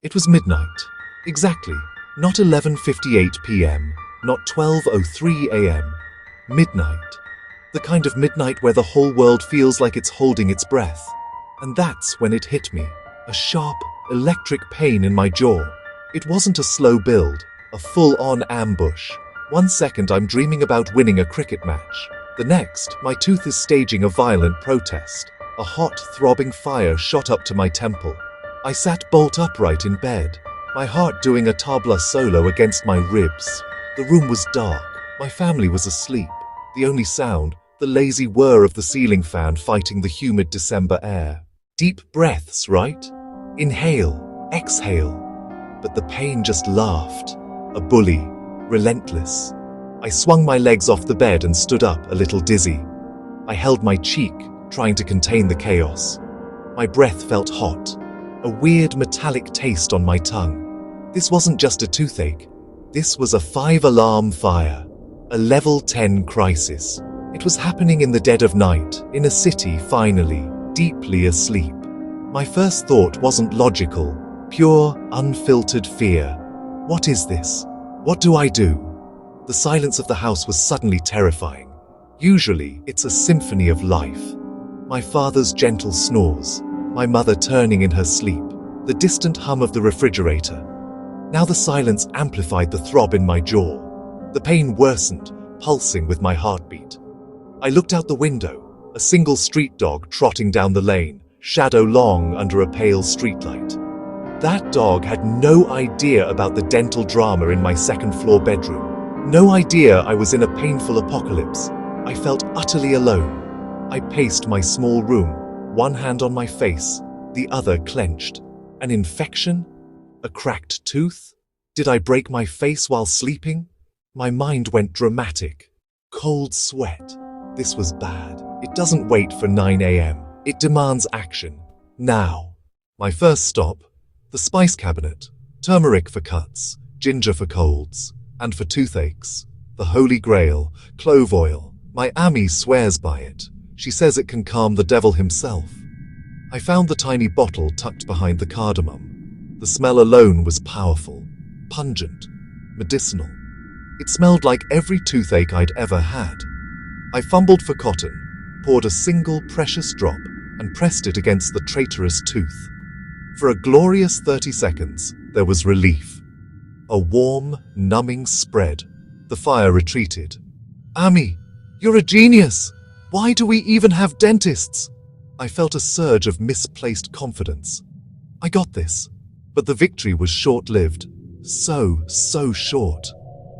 It was midnight. Exactly. Not 11:58 p.m., not 12:03 a.m. Midnight. The kind of midnight where the whole world feels like it's holding its breath. And that's when it hit me. A sharp, electric pain in my jaw. It wasn't a slow build, a full-on ambush. 1 second I'm dreaming about winning a cricket match. The next, my tooth is staging a violent protest. A hot, throbbing fire shot up to my temple. I sat bolt upright in bed, my heart doing a tabla solo against my ribs. The room was dark. My family was asleep. The only sound, the lazy whir of the ceiling fan fighting the humid December air. Deep breaths, right? Inhale, exhale. But the pain just laughed. A bully, relentless. I swung my legs off the bed and stood up, a little dizzy. I held my cheek, trying to contain the chaos. My breath felt hot, a weird metallic taste on my tongue. This wasn't just a toothache. This was a 5-alarm fire, a level 10 crisis. It was happening in the dead of night, in a city finally, deeply asleep. My first thought wasn't logical, pure, unfiltered fear. What is this? What do I do? The silence of the house was suddenly terrifying. Usually, it's a symphony of life. My father's gentle snores, my mother turning in her sleep, the distant hum of the refrigerator. Now the silence amplified the throb in my jaw. The pain worsened, pulsing with my heartbeat. I looked out the window, a single street dog trotting down the lane, shadow long under a pale streetlight. That dog had no idea about the dental drama in my second-floor bedroom. No idea I was in a painful apocalypse. I felt utterly alone. I paced my small room, one hand on my face, the other clenched. An infection? A cracked tooth? Did I break my face while sleeping? My mind went dramatic. Cold sweat. This was bad. It doesn't wait for 9 a.m. It demands action. Now. My first stop, the spice cabinet. Turmeric for cuts, ginger for colds, and for toothaches. The holy grail, clove oil. My Ami swears by it. She says it can calm the devil himself. I found the tiny bottle tucked behind the cardamom. The smell alone was powerful, pungent, medicinal. It smelled like every toothache I'd ever had. I fumbled for cotton, poured a single precious drop, and pressed it against the traitorous tooth. For a glorious 30 seconds, there was relief. A warm, numbing spread. The fire retreated. Ami, you're a genius! Why do we even have dentists? I felt a surge of misplaced confidence. I got this. But the victory was short-lived. So short.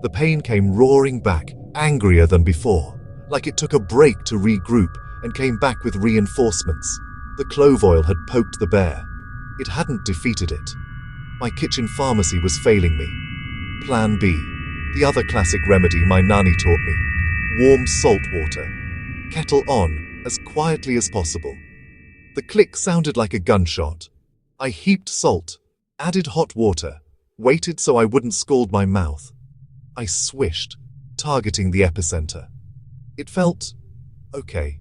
The pain came roaring back, angrier than before, like it took a break to regroup and came back with reinforcements. The clove oil had poked the bear. It hadn't defeated it. My kitchen pharmacy was failing me. Plan B, the other classic remedy my nanny taught me. Warm salt water. Kettle on, as quietly as possible. The click sounded like a gunshot. I heaped salt, added hot water, waited so I wouldn't scald my mouth. I swished, targeting the epicenter. It felt okay,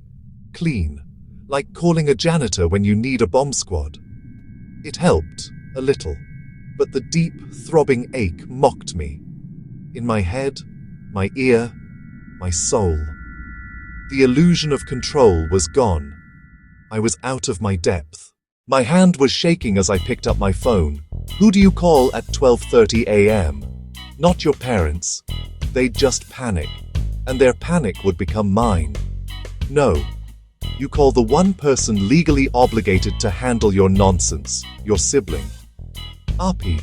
clean, like calling a janitor when you need a bomb squad. It helped, a little, but the deep, throbbing ache mocked me. In my head, my ear, my soul. The illusion of control was gone. I was out of my depth. My hand was shaking as I picked up my phone. Who do you call at 12:30 a.m.? Not your parents. They'd just panic, and their panic would become mine. No. You call the one person legally obligated to handle your nonsense, your sibling. Api.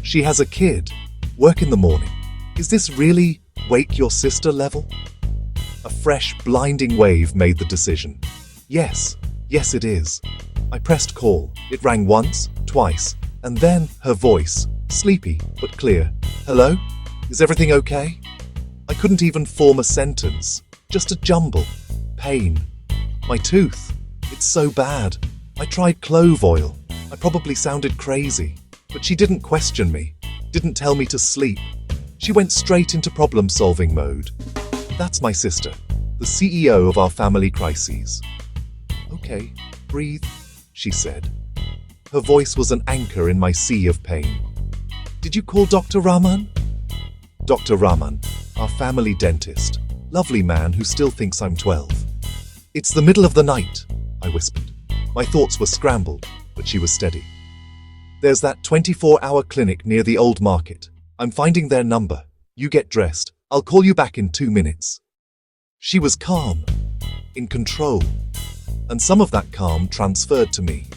She has a kid. Work in the morning. Is this really wake your sister level? A fresh, blinding wave made the decision. Yes it is. I pressed call. It rang once, twice, and then her voice, sleepy but clear. Hello? Is everything okay? I couldn't even form a sentence, just a jumble. Pain. My tooth. It's so bad. I tried clove oil. I probably sounded crazy, but she didn't question me, didn't tell me to sleep. She went straight into problem-solving mode. That's my sister, the CEO of our family crises. Okay, breathe, she said. Her voice was an anchor in my sea of pain. Did you call Dr. Rahman? Dr. Rahman, our family dentist. Lovely man who still thinks I'm 12. It's the middle of the night, I whispered. My thoughts were scrambled, but she was steady. There's that 24-hour clinic near the old market. I'm finding their number. You get dressed. I'll call you back in 2 minutes. She was calm, in control, and some of that calm transferred to me.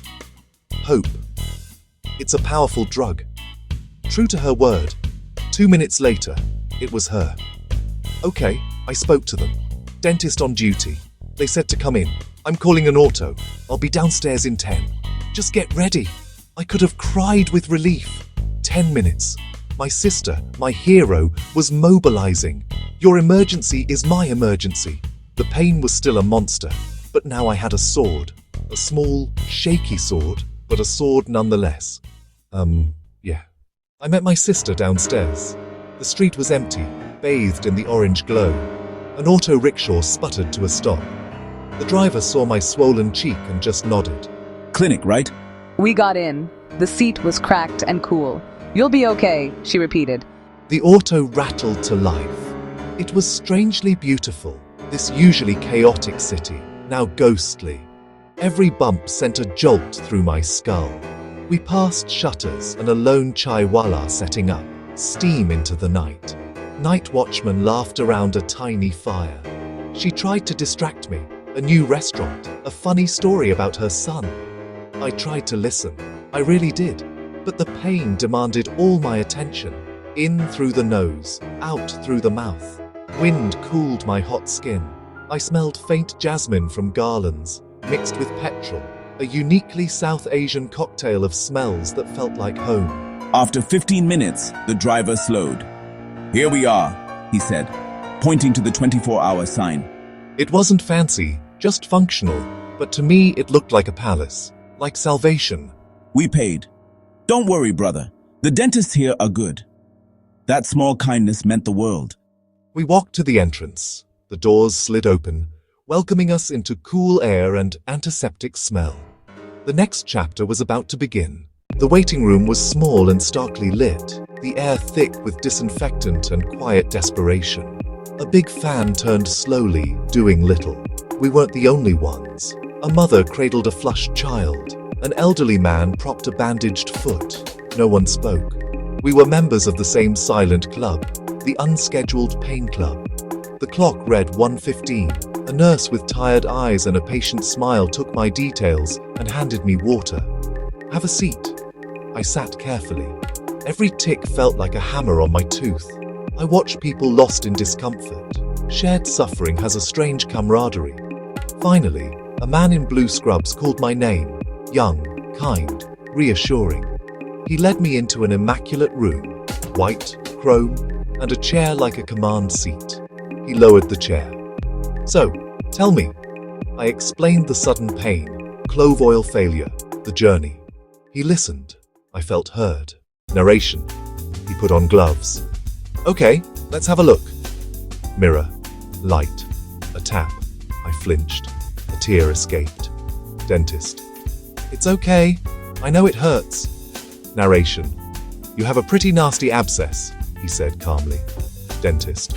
Hope. It's a powerful drug. True to her word, 2 minutes later, it was her. Okay, I spoke to them. Dentist on duty. They said to come in. I'm calling an auto. I'll be downstairs in 10. Just get ready. I could have cried with relief. 10 minutes. My sister, my hero, was mobilizing. Your emergency is my emergency. The pain was still a monster, but now I had a sword. A small, shaky sword, but a sword nonetheless. Yeah. I met my sister downstairs. The street was empty, bathed in the orange glow. An auto rickshaw sputtered to a stop. The driver saw my swollen cheek and just nodded. Clinic, right? We got in. The seat was cracked and cool. You'll be okay, she repeated. The auto rattled to life. It was strangely beautiful, this usually chaotic city, now ghostly. Every bump sent a jolt through my skull. We passed shutters and a lone chaiwala setting up, steam into the night. Night watchman laughed around a tiny fire. She tried to distract me, a new restaurant, a funny story about her son. I tried to listen, I really did, but the pain demanded all my attention. In through the nose, out through the mouth. Wind cooled my hot skin. I smelled faint jasmine from garlands, mixed with petrol, a uniquely South Asian cocktail of smells that felt like home. After 15 minutes, the driver slowed. Here we are, he said, pointing to the 24-hour sign. It wasn't fancy, just functional, but to me it looked like a palace, like salvation. We paid. Don't worry, brother. The dentists here are good. That small kindness meant the world. We walked to the entrance. The doors slid open, welcoming us into cool air and antiseptic smell. The next chapter was about to begin. The waiting room was small and starkly lit, the air thick with disinfectant and quiet desperation. A big fan turned slowly, doing little. We weren't the only ones. A mother cradled a flushed child. An elderly man propped a bandaged foot. No one spoke. We were members of the same silent club, the Unscheduled Pain Club. The clock read 1:15. A nurse with tired eyes and a patient smile took my details and handed me water. Have a seat. I sat carefully. Every tick felt like a hammer on my tooth. I watched people lost in discomfort. Shared suffering has a strange camaraderie. Finally, a man in blue scrubs called my name. Young, kind, reassuring. He led me into an immaculate room, white, chrome, and a chair like a command seat. He lowered the chair. So, tell me. I explained the sudden pain, clove oil failure, the journey. He listened. I felt heard. Narration. He put on gloves. Okay, let's have a look. Mirror. Light. A tap. I flinched. A tear escaped. Dentist. It's okay. I know it hurts. Narration. You have a pretty nasty abscess, he said calmly. Dentist.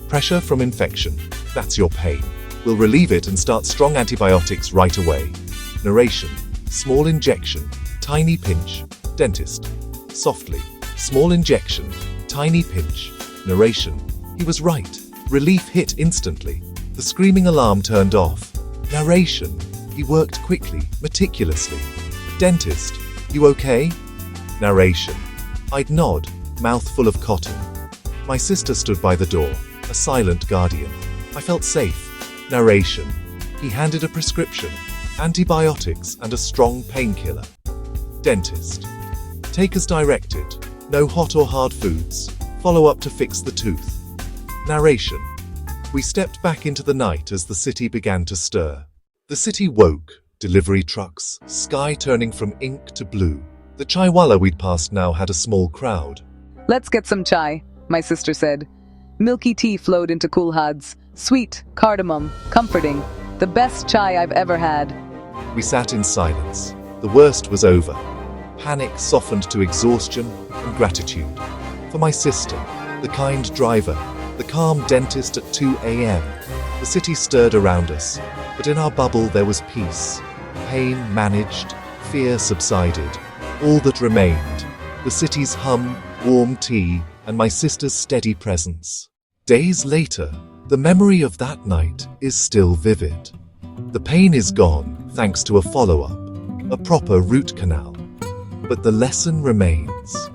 Pressure from infection. That's your pain. We'll relieve it and start strong antibiotics right away. Narration. Small injection. Tiny pinch. Dentist. Softly. Small injection. Tiny pinch. Narration. He was right. Relief hit instantly. The screaming alarm turned off. Narration. He worked quickly, meticulously. Dentist. You okay? Narration. I'd nod, mouth full of cotton. My sister stood by the door, a silent guardian. I felt safe. Narration. He handed a prescription, antibiotics and a strong painkiller. Dentist. Take as directed. No hot or hard foods. Follow up to fix the tooth. Narration. We stepped back into the night as the city began to stir. The city woke, delivery trucks, sky turning from ink to blue. The chaiwala we'd passed now had a small crowd. Let's get some chai, my sister said. Milky tea flowed into kulhads, sweet, cardamom, comforting, the best chai I've ever had. We sat in silence. The worst was over. Panic softened to exhaustion and gratitude. For my sister, the kind driver, the calm dentist at 2 a.m. The city stirred around us, but in our bubble there was peace. Pain managed, fear subsided. All that remained, the city's hum, warm tea, and my sister's steady presence. Days later, the memory of that night is still vivid. The pain is gone thanks to a follow-up, a proper root canal. But the lesson remains.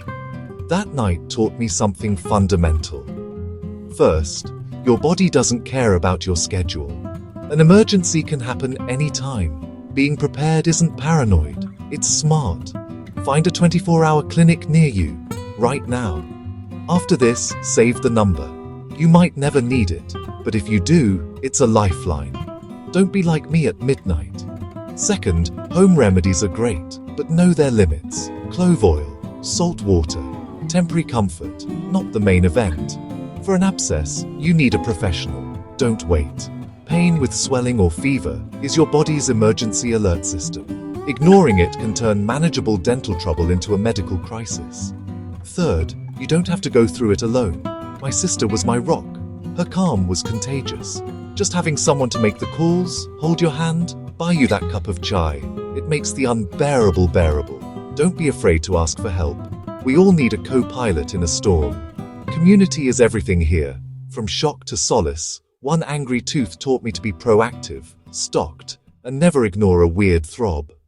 That night taught me something fundamental. First, your body doesn't care about your schedule. An emergency can happen anytime. Being prepared isn't paranoid, it's smart. Find a 24-hour clinic near you, right now. After this, save the number. You might never need it, but if you do, it's a lifeline. Don't be like me at midnight. Second, home remedies are great, but know their limits. Clove oil, salt water, temporary comfort, not the main event. For an abscess, you need a professional. Don't wait. Pain with swelling or fever is your body's emergency alert system. Ignoring it can turn manageable dental trouble into a medical crisis. Third, you don't have to go through it alone. My sister was my rock. Her calm was contagious. Just having someone to make the calls, hold your hand, buy you that cup of chai. It makes the unbearable bearable. Don't be afraid to ask for help. We all need a co-pilot in a storm. Community is everything here. From shock to solace, one angry tooth taught me to be proactive, stocked, and never ignore a weird throb.